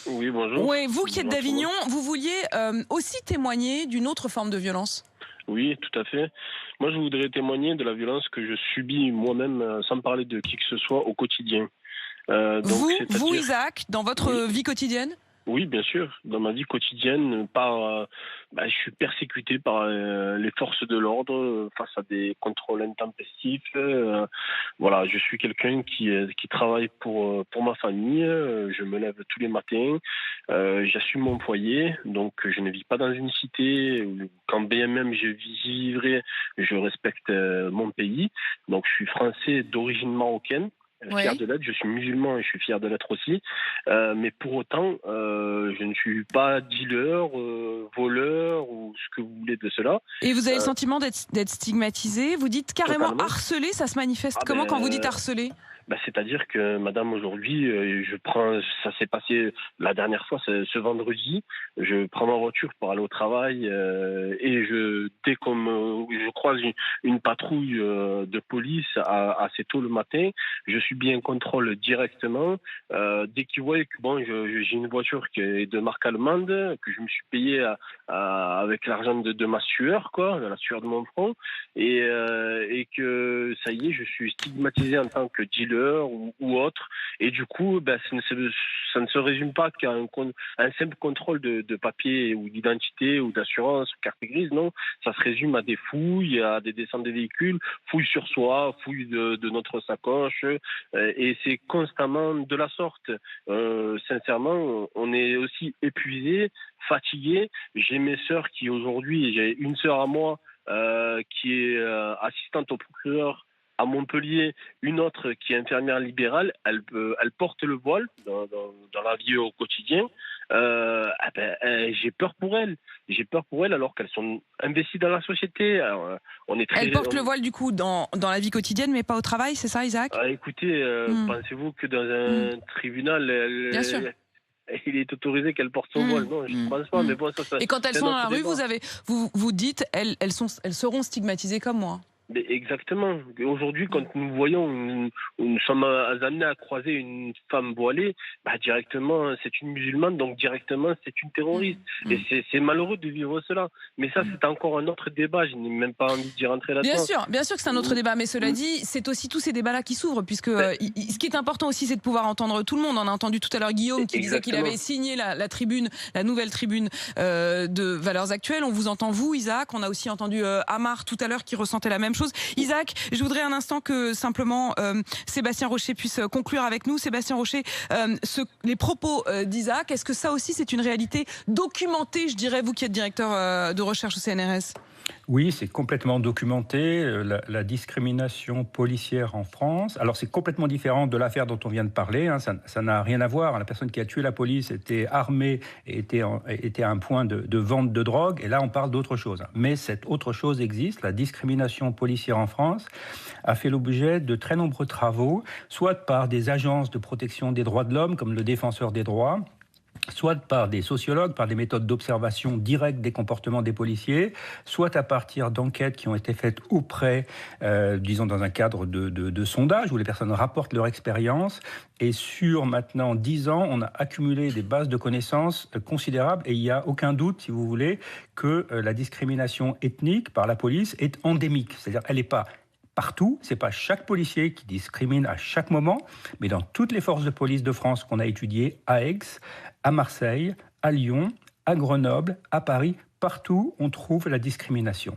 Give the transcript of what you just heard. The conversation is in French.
Oui, bonjour. Oui, vous qui êtes Bonjour tout le monde. d'Avignon, vous vouliez aussi témoigner d'une autre forme de violence. Oui, tout à fait. Moi, je voudrais témoigner de la violence que je subis moi-même, sans parler de qui que ce soit, au quotidien. Donc, Vous, c'est-à-dire, Isaac, dans votre oui, vie quotidienne. oui, bien sûr, dans ma vie quotidienne, je suis persécuté par les forces de l'ordre face à des contrôles intempestifs. Voilà, je suis quelqu'un qui travaille pour ma famille. Je me lève tous les matins. J'assume mon foyer, donc je ne vis pas dans une cité. Quand bien même je vivrai, je respecte mon pays. Donc, je suis français d'origine marocaine. Fier Oui. de l'être, je suis musulman et je suis fier de l'être aussi. Mais pour autant, je ne suis pas dealer, voleur ou ce que vous voulez de cela. Et vous avez le Euh, sentiment d'être stigmatisé. Vous dites carrément Totalement. harcelé, ça se manifeste Ah comment quand vous dites ben, harcelé? c'est-à-dire que madame, aujourd'hui, ça s'est passé la dernière fois, c'est ce vendredi, je prends ma voiture pour aller au travail et dès qu'on je croise une patrouille de police assez tôt le matin, je subis un contrôle directement. Dès qu'ils voient que bon, j'ai une voiture qui est de marque allemande, que je me suis payé avec l'argent de ma sueur, quoi, de la sueur de mon front, et que ça y est, je suis stigmatisé en tant que dealer ou autre. Et du coup, ça ne se résume pas qu'à un simple contrôle de papier ou d'identité ou d'assurance, carte grise, non. Ça se résume à des fouilles, à des descentes des véhicules, fouilles sur soi, fouilles de notre sacoche, et c'est constamment de la sorte. Sincèrement, on est aussi épuisé, fatigué. J'ai mes sœurs qui aujourd'hui, j'ai une sœur à moi qui est assistante au procureur à Montpellier, une autre qui est infirmière libérale. Elle porte le voile dans la vie au quotidien. J'ai peur pour elles. J'ai peur pour elles alors qu'elles sont investies dans la société. Alors, on est Elle très... porte le voile du coup dans la vie quotidienne, mais pas au travail, c'est ça, Isaac? Écoutez, Hmm. Pensez-vous que dans Hmm. un tribunal, Bien sûr. il est autorisé qu'elle porte son Hmm. voile? Non, je ne Hmm. pense pas. Hmm. Mais bon, Et quand elles c'est un sont dans autre la rue, débat. vous dites, elles seront stigmatisées comme moi. Mais exactement. Aujourd'hui, quand nous sommes amenés à croiser une femme voilée, directement, c'est une musulmane, donc directement, c'est une Hmm. terroriste. Et Hmm. c'est malheureux de vivre cela. Mais ça, Hmm. c'est encore un autre débat. Je n'ai même pas envie d'y rentrer là-dedans. Bien sûr que c'est un autre débat, mais cela dit, c'est aussi tous ces débats-là qui s'ouvrent, puisque Ben, ce qui est important aussi, c'est de pouvoir entendre tout le monde. On a entendu tout à l'heure Guillaume qui disait qu'il exactement. avait signé la tribune, la nouvelle tribune de Valeurs Actuelles. On vous entend, vous, Isaac. On a aussi entendu Amar tout à l'heure qui ressentait la même chose. Isaac, je voudrais un instant que simplement Sébastien Rocher puisse conclure avec nous. Sébastien Rocher, les propos d'Isaac, est-ce que ça aussi c'est une réalité documentée, je dirais, vous qui êtes directeur de recherche au CNRS? Oui, c'est complètement documenté, la discrimination policière en France. Alors, c'est complètement différent de l'affaire dont on vient de parler, hein, ça n'a rien à voir. La personne qui a tué la police était armée et était à un point de vente de drogue, et là, on parle d'autre chose. Mais cette autre chose existe, la discrimination policière en France a fait l'objet de très nombreux travaux, soit par des agences de protection des droits de l'homme, comme le Défenseur des droits, soit par des sociologues, par des méthodes d'observation directe des comportements des policiers, soit à partir d'enquêtes qui ont été faites auprès, disons dans un cadre de sondage, où les personnes rapportent leur expérience. Et sur maintenant 10 ans, on a accumulé des bases de connaissances considérables, et il n'y a aucun doute, si vous voulez, que la discrimination ethnique par la police est endémique. C'est-à-dire qu'elle n'est pas partout, c'est pas chaque policier qui discrimine à chaque moment, mais dans toutes les forces de police de France qu'on a étudiées, à Aix, à Marseille, à Lyon, à Grenoble, à Paris, partout on trouve la discrimination.